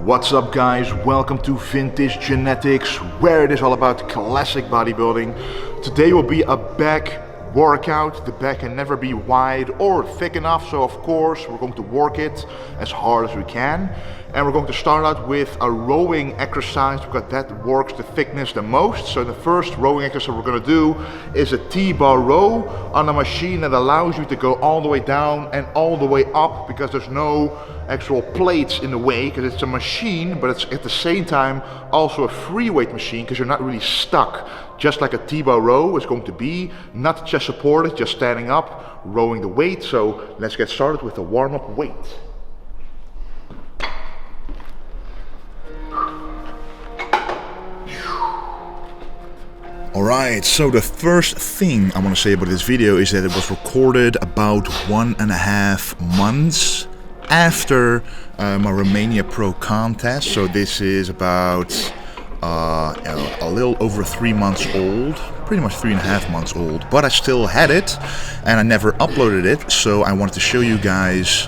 What's up guys, welcome to Vintage Genetics, where it is all about classic bodybuilding. Today will be a back workout. The back can never be wide or thick enough, so of course we're going to work it as hard as we can. And we're going to start out with a rowing exercise because that works the thickness the most. So the first rowing exercise we're going to do is a T-bar row on a machine that allows you to go all the way down and all the way up, because there's no actual plates in the way, because it's a machine, but it's at the same time also a free weight machine, because you're not really stuck, just like a T-bar row is going to be, not chest supported, just standing up, rowing the weight. So let's get started with the warm-up weight. Alright, so the first thing I want to say about this video is that it was recorded about 1.5 months after my Romania Pro contest. So this is about a little over 3 months old, pretty much 3.5 months old, but I still had it and I never uploaded it. So I wanted to show you guys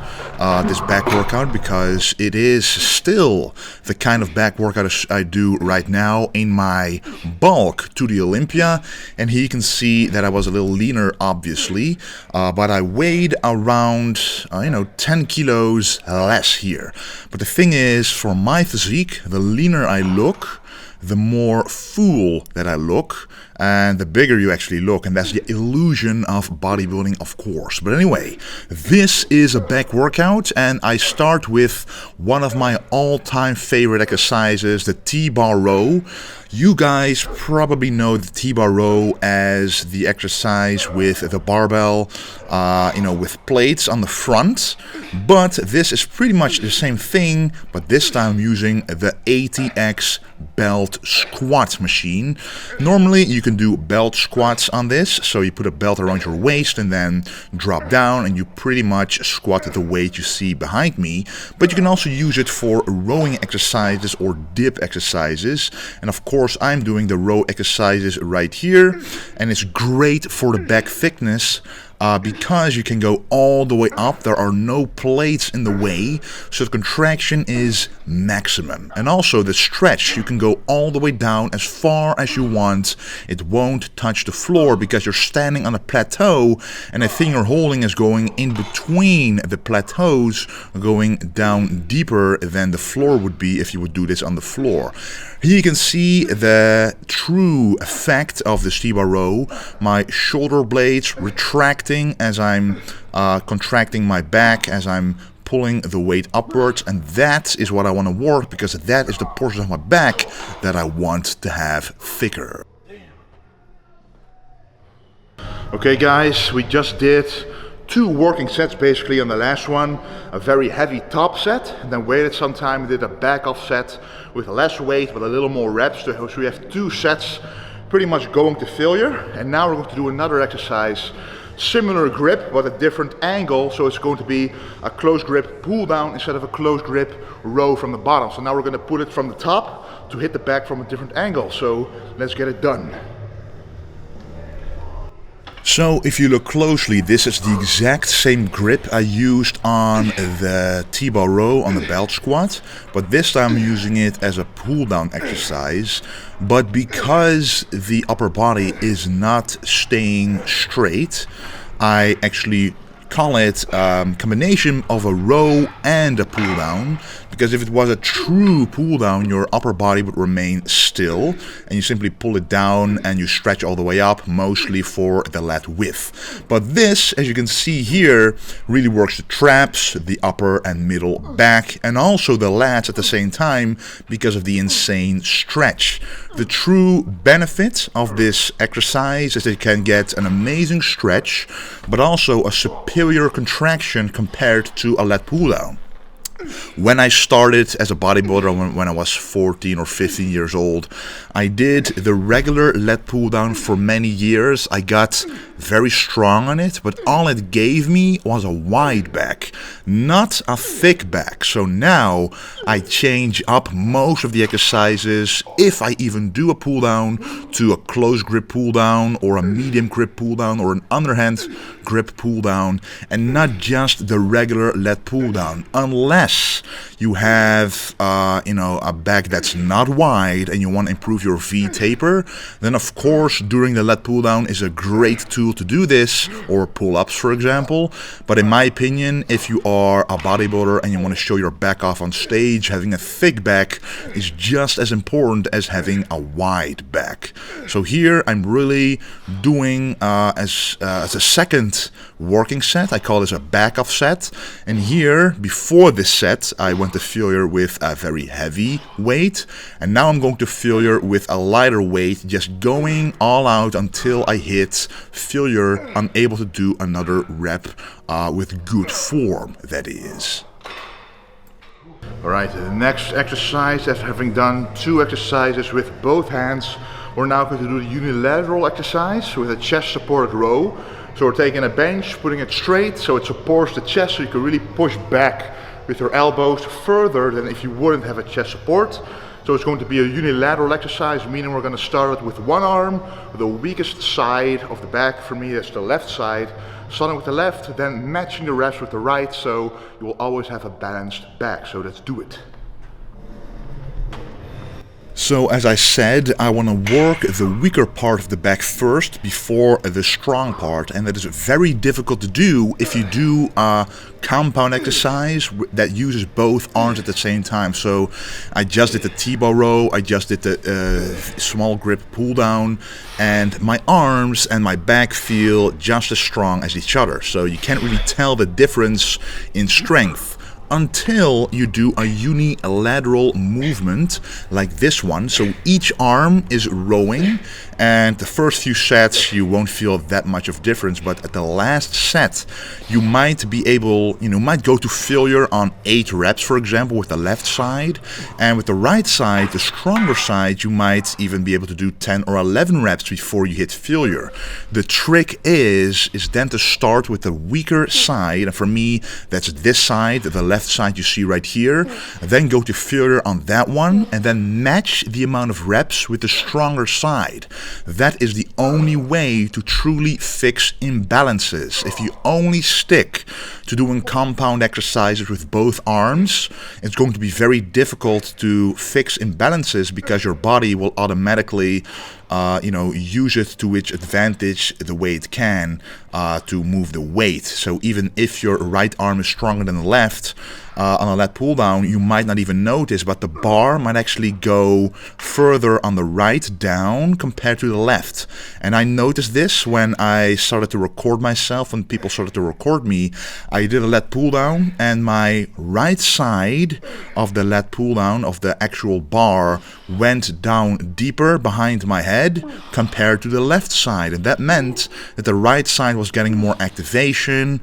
this back workout, because it is still the kind of back workout I do right now in my bulk to the Olympia. And here you can see that I was a little leaner, obviously, but I weighed around 10 kilos less here. But the thing is, for my physique, the leaner I look, the more full that I look, and the bigger you actually look, and that's the illusion of bodybuilding, of course. But anyway, this is a back workout, and I start with one of my all-time favorite exercises, the T-bar row. You guys probably know the T-bar row as the exercise with the barbell, with plates on the front. But this is pretty much the same thing, but this time I'm using the ATX belt squat machine. Normally you can do belt squats on this, so you put a belt around your waist and then drop down and you pretty much squat at the weight you see behind me. But you can also use it for rowing exercises or dip exercises, and of course I'm doing the row exercises right here, and it's great for the back thickness. Because you can go all the way up, there are no plates in the way, so the contraction is maximum. And also the stretch, you can go all the way down as far as you want. It won't touch the floor because you're standing on a plateau, and the thing you're holding is going in between the plateaus, going down deeper than the floor would be if you would do this on the floor. Here you can see the true effect of the T-bar row. My shoulder blades retracting as I'm contracting my back, as I'm pulling the weight upwards, and that is what I want to work, because that is the portion of my back that I want to have thicker. Okay guys, we just did 2 working sets basically. On the last one, a very heavy top set, and then waited some time and did a back off set with less weight but a little more reps. So we have 2 sets pretty much going to failure. And now we're going to do another exercise, similar grip but a different angle. So it's going to be a close grip pull down instead of a close grip row from the bottom. So now we're going to put it from the top to hit the back from a different angle. So let's get it done. So if you look closely, this is the exact same grip I used on the T-bar row on the belt squat, but this time I'm using it as a pull down exercise. But because the upper body is not staying straight, I actually call it a combination of a row and a pull down, because if it was a true pull down, your upper body would remain still and you simply pull it down and you stretch all the way up, mostly for the lat width. But this, as you can see here, really works the traps, the upper and middle back, and also the lats at the same time because of the insane stretch. The true benefit of this exercise is that you can get an amazing stretch, but also a superior contraction compared to a lat pull down. When I started as a bodybuilder, when I was 14 or 15 years old, I did the regular lat pull down for many years. I got very strong on it, but all it gave me was a wide back, not a thick back. So now I change up most of the exercises, if I even do a pull down, to a close grip pull down or a medium grip pull down or an underhand grip pull down, and not just the regular lat pull down, unless you have a back that's not wide and you want to improve your V taper. Then of course doing the lat pull down is a great tool to do this, or pull-ups for example. But in my opinion, if you are a bodybuilder and you want to show your back off on stage, having a thick back is just as important as having a wide back. So here I'm really doing as a second working set. I call this a back off set, and here before this set I went to failure with a very heavy weight, and now I'm going to failure with a lighter weight, just going all out until I hit failure, unable to do another rep with good form, that is. Alright, the next exercise, after having done 2 exercises with both hands, we're now going to do the unilateral exercise with a chest supported row. So we're taking a bench, putting it straight so it supports the chest, so you can really push back with your elbows further than if you wouldn't have a chest support. So it's going to be a unilateral exercise, meaning we're going to start it with one arm, the weakest side of the back. For me, that's the left side. Starting with the left, then matching the reps with the right, so you will always have a balanced back. So let's do it. So as I said, I want to work the weaker part of the back first before the strong part, and that is very difficult to do if you do a compound exercise that uses both arms at the same time. So I just did the T-bar row, I just did the small grip pull down, and my arms and my back feel just as strong as each other. So you can't really tell the difference in strength until you do a unilateral movement like this one. So each arm is rowing, and the first few sets you won't feel that much of difference, but at the last set you might be able, might go to failure on 8 reps for example with the left side, and with the right side, the stronger side, you might even be able to do 10 or 11 reps before you hit failure. The trick is then to start with the weaker side, and for me that's this side, the left side you see right here, then go to failure on that one, and then match the amount of reps with the stronger side. That is the only way to truly fix imbalances. If you only stick to doing compound exercises with both arms, it's going to be very difficult to fix imbalances because your body will automatically use it to its advantage the way it can to move the weight. So even if your right arm is stronger than the left, on a lat pull down, you might not even notice, but the bar might actually go further on the right down compared to the left. And I noticed this when I started to record myself, when people started to record me. I did a lat pull down, and my right side of the lat pull down of the actual bar went down deeper behind my head compared to the left side, and that meant that the right side was getting more activation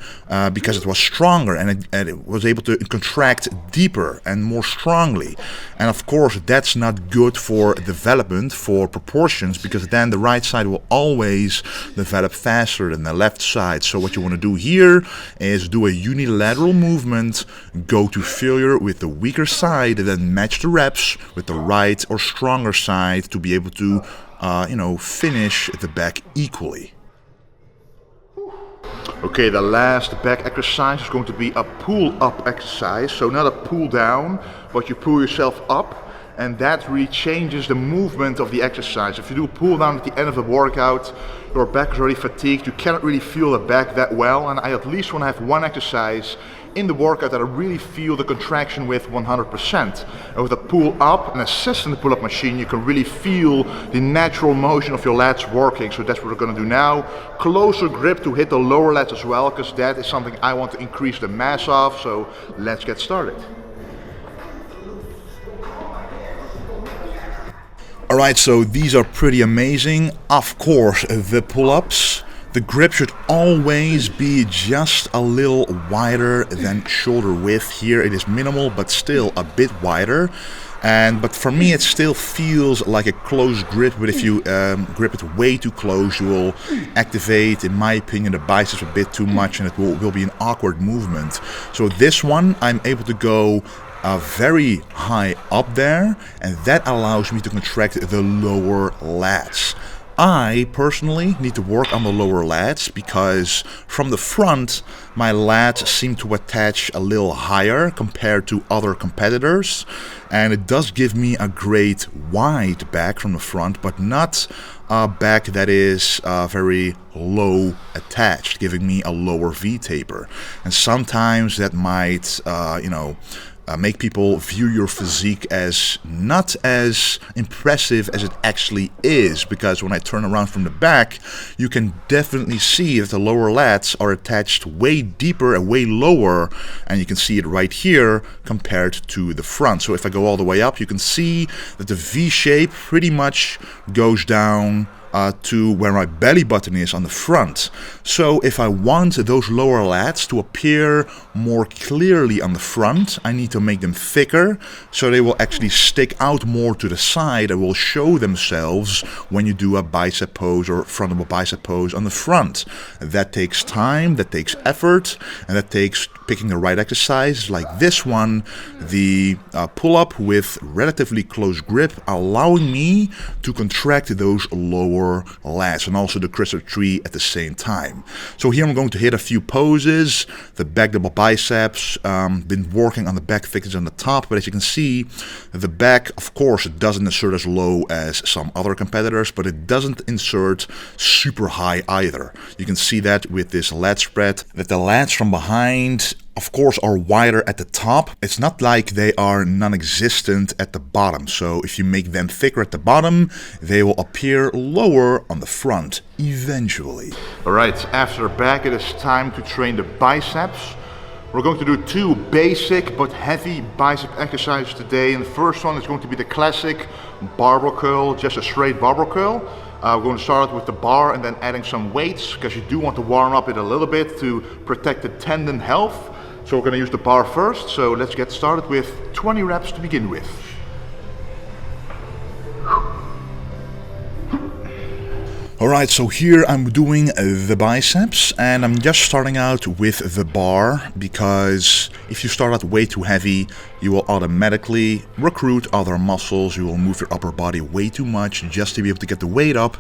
because it was stronger, and it was able to contract deeper and more strongly. And of course that's not good for development, for proportions, because then the right side will always develop faster than the left side. So what you want to do here is do a unilateral movement, go to failure with the weaker side, and then match the reps with the right or stronger side to be able to finish the back equally. Okay, the last back exercise is going to be a pull-up exercise. So not a pull-down, but you pull yourself up, and that really changes the movement of the exercise. If you do a pull-down at the end of a workout, your back is already fatigued, you cannot really feel the back that well, and I at least want to have one exercise in the workout that I really feel the contraction with 100%. And with a pull up, an assistant pull up machine, you can really feel the natural motion of your lats working. So that's what we're going to do now. Closer grip to hit the lower lats as well, because that is something I want to increase the mass of. So let's get started. Alright, so these are pretty amazing. Of course, the pull-ups. The grip should always be just a little wider than shoulder width. Here it is minimal, but still a bit wider. But for me it still feels like a close grip, but if you grip it way too close, you will activate, in my opinion, the biceps a bit too much, and it will be an awkward movement. So this one, I'm able to go very high up there, and that allows me to contract the lower lats. I personally need to work on the lower lats because from the front my lats seem to attach a little higher compared to other competitors, and it does give me a great wide back from the front, but not a back that is very low attached, giving me a lower V-taper. And sometimes that might, make people view your physique as not as impressive as it actually is, because when I turn around from the back, you can definitely see that the lower lats are attached way deeper and way lower, and you can see it right here compared to the front. So if I go all the way up, you can see that the V shape pretty much goes down to where my belly button is on the front. So if I want those lower lats to appear more clearly on the front, I need to make them thicker so they will actually stick out more to the side and will show themselves when you do a bicep pose or frontal bicep pose on the front. That takes time, that takes effort, and that takes picking the right exercise like this one, the pull-up with relatively close grip, allowing me to contract those lower lats and also the crescent tree at the same time. So here I'm going to hit a few poses, the back double biceps, been working on the back thickness on the top, but as you can see, the back, of course, it doesn't insert as low as some other competitors, but it doesn't insert super high either. You can see that with this lat spread, that the lats from behind, of course, are wider at the top. It's not like they are non-existent at the bottom. So if you make them thicker at the bottom, they will appear lower on the front eventually. Alright, after the back, it is time to train the biceps. We're going to do two basic but heavy bicep exercises today. And the first one is going to be the classic barbell curl, just a straight barbell curl. We're going to start with the bar and then adding some weights, because you do want to warm up it a little bit to protect the tendon health. So we're going to use the bar first, so let's get started with 20 reps to begin with. Alright, so here I'm doing the biceps, and I'm just starting out with the bar, because if you start out way too heavy, you will automatically recruit other muscles, you will move your upper body way too much just to be able to get the weight up,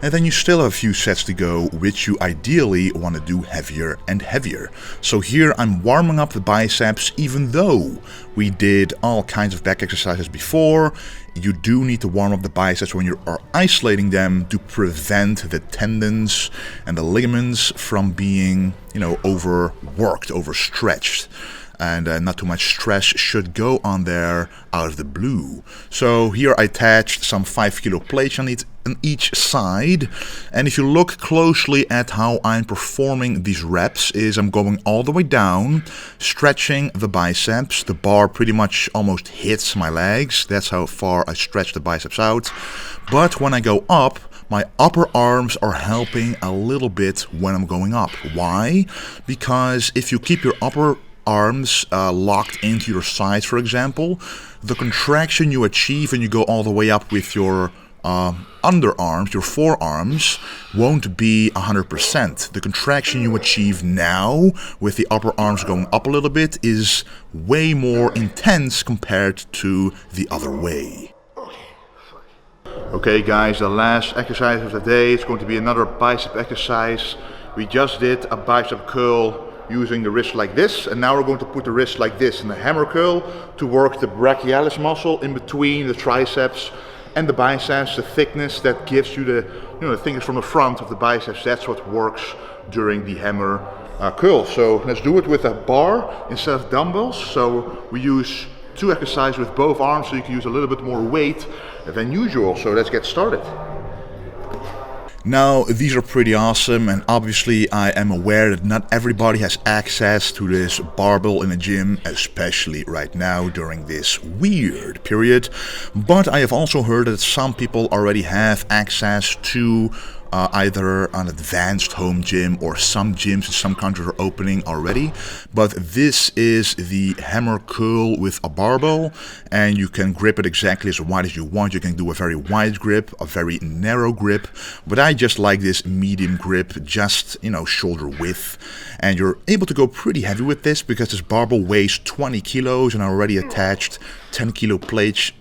and then you still have a few sets to go, which you ideally want to do heavier and heavier. So here I'm warming up the biceps, even though we did all kinds of back exercises before. You do need to warm up the biceps when you are isolating them to prevent the tendons and the ligaments from being, overworked, overstretched. And not too much stress should go on there out of the blue. So here I attached some 5 kilo plates on each side, and if you look closely at how I'm performing these reps, is I'm going all the way down, stretching the biceps. The bar pretty much almost hits my legs. That's how far I stretch the biceps out. But when I go up, my upper arms are helping a little bit when I'm going up. Why? Because if you keep your upper arms locked into your sides, for example, the contraction you achieve when you go all the way up with your underarms, your forearms, won't be 100%. The contraction you achieve now with the upper arms going up a little bit is way more intense compared to the other way. Okay guys, the last exercise of the day is going to be another bicep exercise. We just did a bicep curl using the wrist like this, and now we're going to put the wrist like this in a hammer curl to work the brachialis muscle in between the triceps and the biceps, the thickness that gives you the fingers from the front of the biceps. That's what works during the hammer curls. So let's do it with a bar instead of dumbbells. So we use 2 exercises with both arms, so you can use a little bit more weight than usual. So let's get started. Now, these are pretty awesome, and obviously I am aware that not everybody has access to this barbell in the gym, especially right now during this weird period. But I have also heard that some people already have access to either an advanced home gym, or some gyms in some countries are opening already. But this is the hammer curl with a barbell, and you can grip it exactly as wide as you want. You can do a very wide grip, a very narrow grip, but I just like this medium grip, just, you know, shoulder width. And you're able to go pretty heavy with this because this barbell weighs 20 kilos and I already attached 10 kilo plates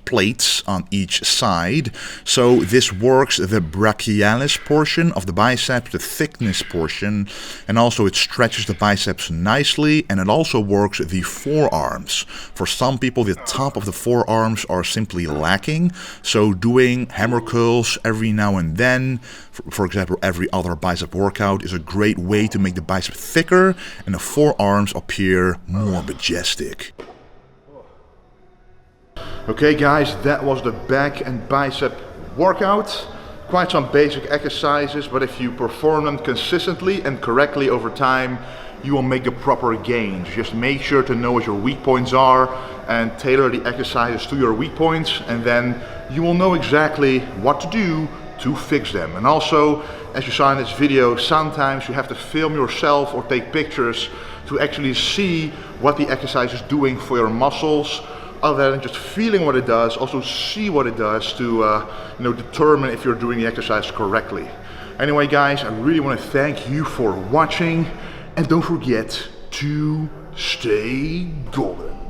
on each side. So this works the brachialis portion of the biceps, the thickness portion, and also it stretches the biceps nicely, and it also works the forearms. For some people, the top of the forearms are simply lacking, so doing hammer curls every now and then, for example every other bicep workout, is a great way to make the bicep thicker and the forearms appear more majestic. Okay guys, that was the back and bicep workout. Quite some basic exercises, but if you perform them consistently and correctly over time, you will make the proper gains. Just make sure to know what your weak points are and tailor the exercises to your weak points, and then you will know exactly what to do to fix them. And also, as you saw in this video, sometimes you have to film yourself or take pictures to actually see what the exercise is doing for your muscles. Other than just feeling what it does, also see what it does to determine if you're doing the exercise correctly. Anyway guys, I really want to thank you for watching, and don't forget to stay golden.